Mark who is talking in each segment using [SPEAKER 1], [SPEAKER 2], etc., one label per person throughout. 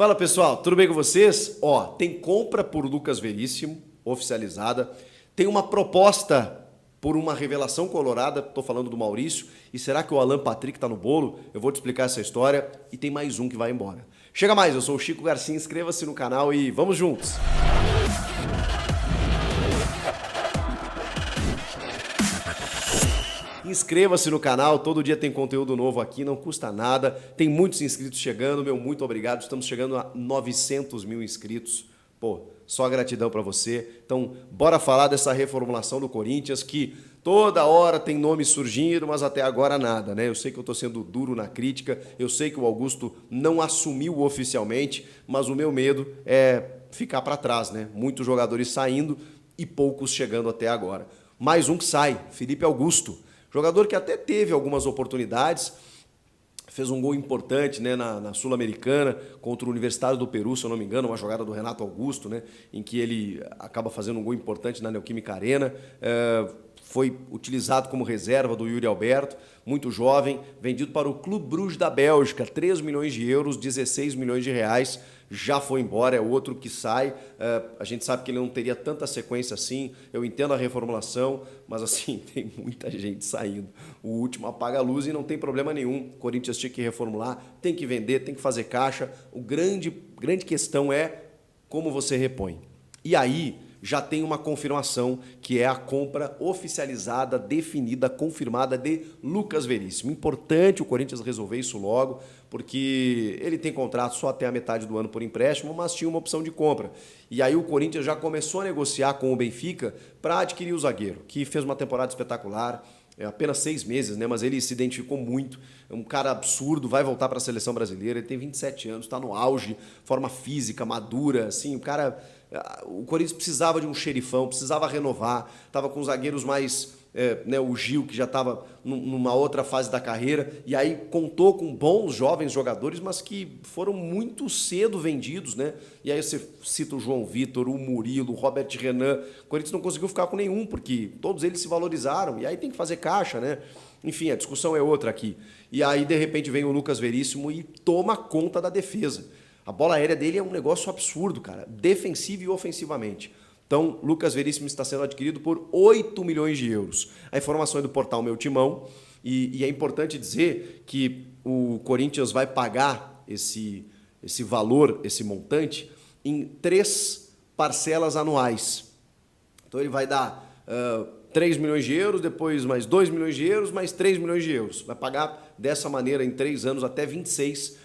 [SPEAKER 1] Fala pessoal, tudo bem com vocês? Ó, tem compra por Lucas Veríssimo, oficializada. Tem uma proposta por uma revelação colorada, tô falando do Maurício. E será que o Alan Patrick tá no bolo? Eu vou te explicar essa história e tem mais um que vai embora. Chega mais, eu sou o Chico Garcia, inscreva-se no canal e vamos juntos! Inscreva-se no canal, todo dia tem conteúdo novo aqui, não custa nada. Tem muitos inscritos chegando, meu muito obrigado. Estamos chegando a 900 mil inscritos. Pô, só gratidão para você. Então, bora falar dessa reformulação do Corinthians, que toda hora tem nome surgindo, mas até agora nada, né? Eu sei que eu tô sendo duro na crítica, eu sei que o Augusto não assumiu oficialmente, mas o meu medo é ficar para trás, né? Muitos jogadores saindo e poucos chegando até agora. Mais um que sai, Felipe Augusto. Jogador que até teve algumas oportunidades, fez um gol importante, né, na Sul-Americana contra o Universitário do Peru, se eu não me engano, uma jogada do Renato Augusto, né, em que ele acaba fazendo um gol importante na Neoquímica Arena. Foi utilizado como reserva do Yuri Alberto, muito jovem, vendido para o Clube Bruges da Bélgica, 3 milhões de euros, 16 milhões de reais, já foi embora, é outro que sai. A gente sabe que ele não teria tanta sequência assim, eu entendo a reformulação, mas assim, tem muita gente saindo. O último apaga a luz e não tem problema nenhum. O Corinthians tinha que reformular, tem que vender, tem que fazer caixa. O grande questão é como você repõe. E aí já tem uma confirmação, que é a compra oficializada, definida, confirmada de Lucas Veríssimo. Importante o Corinthians resolver isso logo, porque ele tem contrato só até a metade do ano por empréstimo, mas tinha uma opção de compra. E aí o Corinthians já começou a negociar com o Benfica para adquirir o zagueiro, que fez uma temporada espetacular, apenas 6 meses, né? Mas ele se identificou muito, é um cara absurdo, vai voltar para a seleção brasileira, ele tem 27 anos, está no auge, forma física, madura, assim, o cara... O Corinthians precisava de um xerifão, precisava renovar, estava com zagueiros mais... né, o Gil, que já estava numa outra fase da carreira, e aí contou com bons jovens jogadores, mas que foram muito cedo vendidos, né? E aí você cita o João Vitor, o Murilo, o Robert Renan. O Corinthians não conseguiu ficar com nenhum, porque todos eles se valorizaram, e aí tem que fazer caixa, né? Enfim, a discussão é outra aqui. E aí, de repente, vem o Lucas Veríssimo e toma conta da defesa. A bola aérea dele é um negócio absurdo, cara, defensivo e ofensivamente. Então, Lucas Veríssimo está sendo adquirido por 8 milhões de euros. A informação é do portal Meu Timão, e é importante dizer que o Corinthians vai pagar esse valor, esse montante, em 3 parcelas anuais. Então, ele vai dar 3 milhões de euros, depois mais 2 milhões de euros, mais 3 milhões de euros. Vai pagar dessa maneira em 3 anos, até 26,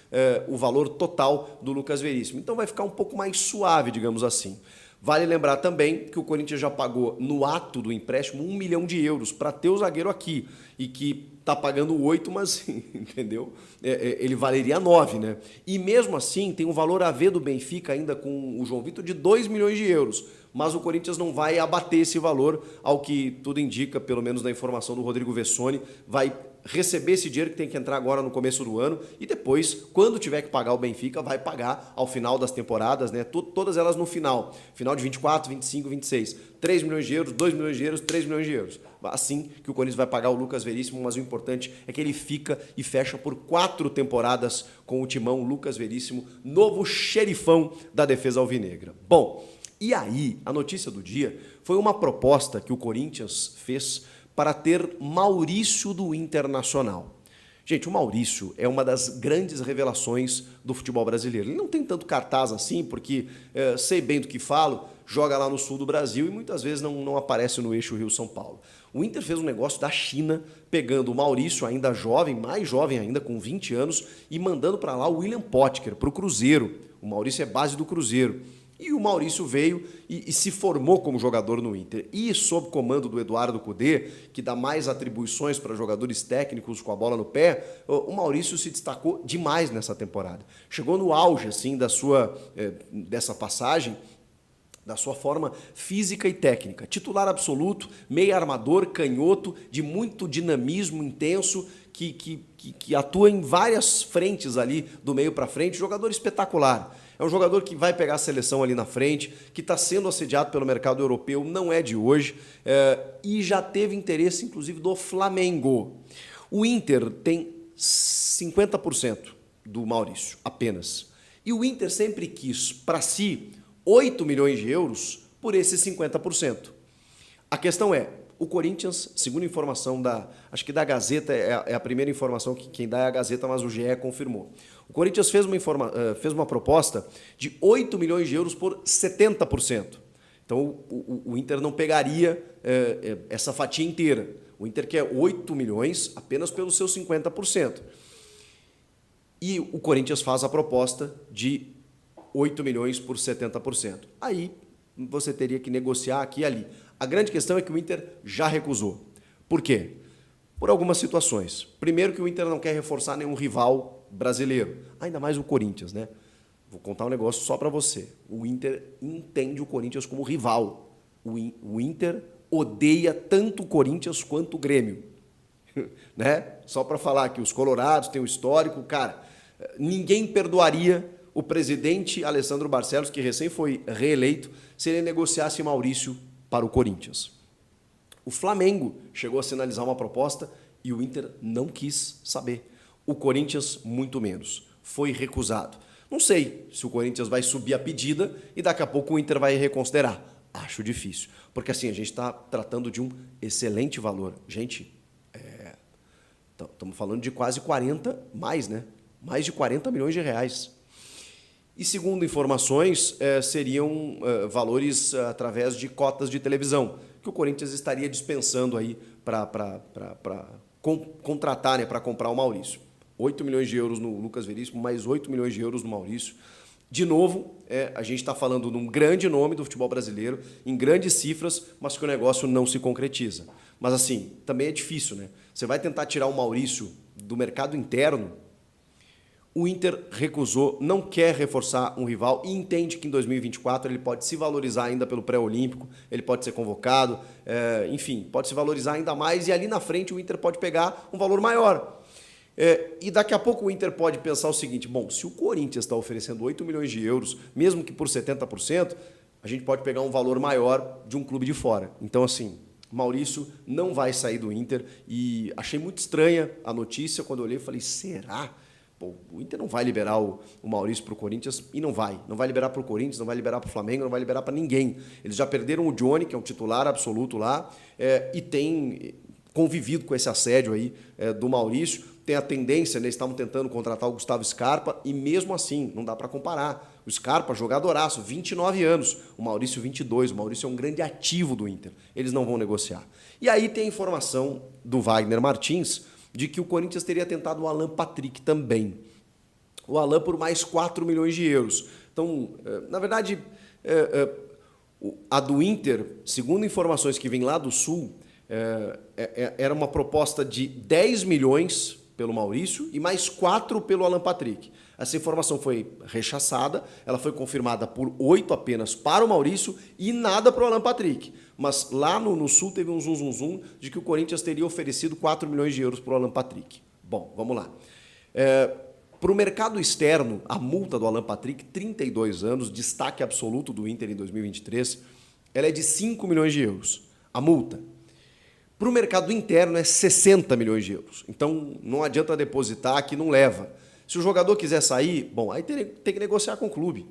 [SPEAKER 1] o valor total do Lucas Veríssimo. Então, vai ficar um pouco mais suave, digamos assim. Vale lembrar também que o Corinthians já pagou no ato do empréstimo 1 milhão de euros para ter o zagueiro aqui e que está pagando 8, mas, entendeu? Ele valeria 9, né? E mesmo assim tem um valor a ver do Benfica ainda com o João Vitor de 2 milhões de euros, mas o Corinthians não vai abater esse valor, ao que tudo indica, pelo menos na informação do Rodrigo Vessone, vai receber esse dinheiro que tem que entrar agora no começo do ano e depois, quando tiver que pagar o Benfica, vai pagar ao final das temporadas, né? Todas elas no final de 24, 25, 26. 3 milhões de euros, 2 milhões de euros, 3 milhões de euros. Assim que o Corinthians vai pagar o Lucas Veríssimo, mas o importante é que ele fica e fecha por 4 temporadas com o timão Lucas Veríssimo, novo xerifão da defesa alvinegra. Bom, e aí, a notícia do dia foi uma proposta que o Corinthians fez para ter Maurício do Internacional. Gente, o Maurício é uma das grandes revelações do futebol brasileiro. Ele não tem tanto cartaz assim, porque sei bem do que falo, joga lá no sul do Brasil e muitas vezes não aparece no eixo Rio-São Paulo. O Inter fez um negócio da China, pegando o Maurício, ainda jovem, mais jovem ainda, com 20 anos, e mandando para lá o William Potker, para o Cruzeiro. O Maurício é base do Cruzeiro. E o Maurício veio e se formou como jogador no Inter. E sob comando do Eduardo Cudê, que dá mais atribuições para jogadores técnicos com a bola no pé, o Maurício se destacou demais nessa temporada. Chegou no auge assim, dessa passagem, da sua forma física e técnica. Titular absoluto, meio armador, canhoto, de muito dinamismo intenso, que atua em várias frentes ali, do meio para frente, jogador espetacular. É um jogador que vai pegar a seleção ali na frente, que está sendo assediado pelo mercado europeu, não é de hoje, e já teve interesse, inclusive, do Flamengo. O Inter tem 50% do Maurício, apenas. E o Inter sempre quis para si 8 milhões de euros por esses 50%. A questão é, o Corinthians, segundo informação acho que da Gazeta, é a primeira informação que quem dá é a Gazeta, mas o GE confirmou. O Corinthians fez uma proposta de 8 milhões de euros por 70%. Então o Inter não pegaria essa fatia inteira. O Inter quer 8 milhões apenas pelos seus 50%. E o Corinthians faz a proposta de 8 milhões por 70%. Aí você teria que negociar aqui e ali. A grande questão é que o Inter já recusou. Por quê? Por algumas situações. Primeiro que o Inter não quer reforçar nenhum rival brasileiro. Ainda mais o Corinthians, né? Vou contar um negócio só para você. O Inter entende o Corinthians como rival. O Inter odeia tanto o Corinthians quanto o Grêmio. Né? Só para falar que os colorados têm o histórico. Cara, ninguém perdoaria o presidente Alessandro Barcelos, que recém foi reeleito, se ele negociasse Maurício para o Corinthians. O Flamengo chegou a sinalizar uma proposta e o Inter não quis saber. O Corinthians, muito menos. Foi recusado. Não sei se o Corinthians vai subir a pedida e daqui a pouco o Inter vai reconsiderar. Acho difícil. Porque assim, a gente está tratando de um excelente valor. Gente, estamos falando de quase 40, mais, né? Mais de 40 milhões de reais. E segundo informações, seriam valores através de cotas de televisão, que o Corinthians estaria dispensando aí para contratar, né, para comprar o Maurício. 8 milhões de euros no Lucas Veríssimo, mais 8 milhões de euros no Maurício. De novo, a gente está falando de um grande nome do futebol brasileiro, em grandes cifras, mas que o negócio não se concretiza. Mas assim, também é difícil, né? Você vai tentar tirar o Maurício do mercado interno. O Inter recusou, não quer reforçar um rival e entende que em 2024 ele pode se valorizar ainda pelo pré-olímpico, ele pode ser convocado, enfim, pode se valorizar ainda mais e ali na frente o Inter pode pegar um valor maior. E daqui a pouco o Inter pode pensar o seguinte, bom, se o Corinthians está oferecendo 8 milhões de euros, mesmo que por 70%, a gente pode pegar um valor maior de um clube de fora. Então, assim, Maurício não vai sair do Inter e achei muito estranha a notícia, quando eu olhei e falei, será? Pô, o Inter não vai liberar o Maurício para o Corinthians e não vai. Não vai liberar para o Corinthians, não vai liberar para o Flamengo, não vai liberar para ninguém. Eles já perderam o Johnny, que é um titular absoluto lá, e tem convivido com esse assédio aí do Maurício. Tem a tendência, né, eles estavam tentando contratar o Gustavo Scarpa e mesmo assim, não dá para comparar. O Scarpa, jogadoraço, 29 anos. O Maurício, 22. O Maurício é um grande ativo do Inter. Eles não vão negociar. E aí tem a informação do Wagner Martins de que o Corinthians teria tentado o Alan Patrick também. O Alan por mais 4 milhões de euros. Então, na verdade, a do Inter, segundo informações que vêm lá do Sul, era uma proposta de 10 milhões pelo Maurício e mais 4 pelo Alan Patrick. Essa informação foi rechaçada, ela foi confirmada por 8 apenas para o Maurício e nada para o Alan Patrick. Mas lá no Sul teve um zum de que o Corinthians teria oferecido 4 milhões de euros para o Alan Patrick. Bom, vamos lá. Para o mercado externo, a multa do Alan Patrick, 32 anos, destaque absoluto do Inter em 2023, ela é de 5 milhões de euros. A multa. Para o mercado interno é 60 milhões de euros. Então não adianta depositar que não leva. Se o jogador quiser sair, bom, aí tem que negociar com o clube.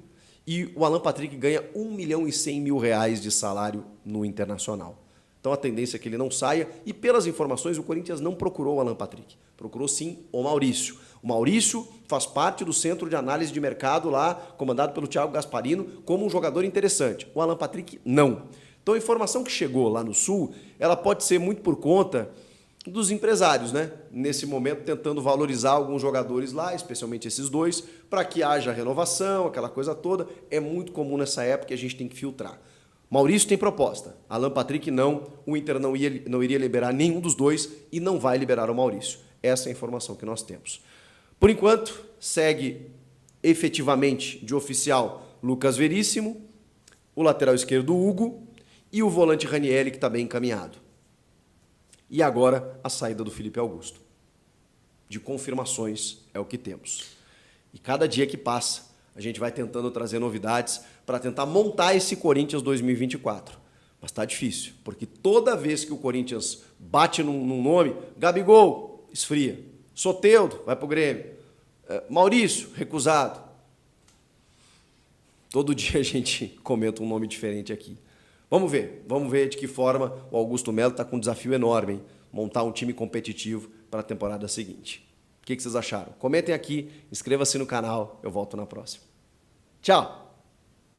[SPEAKER 1] E o Alan Patrick ganha 1.100.000 reais de salário no Internacional. Então a tendência é que ele não saia. E pelas informações, o Corinthians não procurou o Alan Patrick. Procurou sim o Maurício. O Maurício faz parte do centro de análise de mercado lá, comandado pelo Thiago Gasparino, como um jogador interessante. O Alan Patrick não. Então a informação que chegou lá no Sul, ela pode ser muito por conta dos empresários, né? Nesse momento tentando valorizar alguns jogadores lá, especialmente esses dois, para que haja renovação, aquela coisa toda. É muito comum nessa época e a gente tem que filtrar. Maurício tem proposta, Alan Patrick não, o Inter não iria liberar nenhum dos dois e não vai liberar o Maurício. Essa é a informação que nós temos. Por enquanto, segue efetivamente de oficial Lucas Veríssimo, o lateral esquerdo Hugo e o volante Ranieri, que está bem encaminhado. E agora a saída do Felipe Augusto. De confirmações é o que temos. E cada dia que passa, a gente vai tentando trazer novidades para tentar montar esse Corinthians 2024. Mas está difícil, porque toda vez que o Corinthians bate num nome, Gabigol, esfria. Soteldo, vai para o Grêmio. Maurício, recusado. Todo dia a gente comenta um nome diferente aqui. Vamos ver de que forma o Augusto Melo está com um desafio enorme, hein? Montar um time competitivo para a temporada seguinte. O que vocês acharam? Comentem aqui, inscreva-se no canal, eu volto na próxima. Tchau!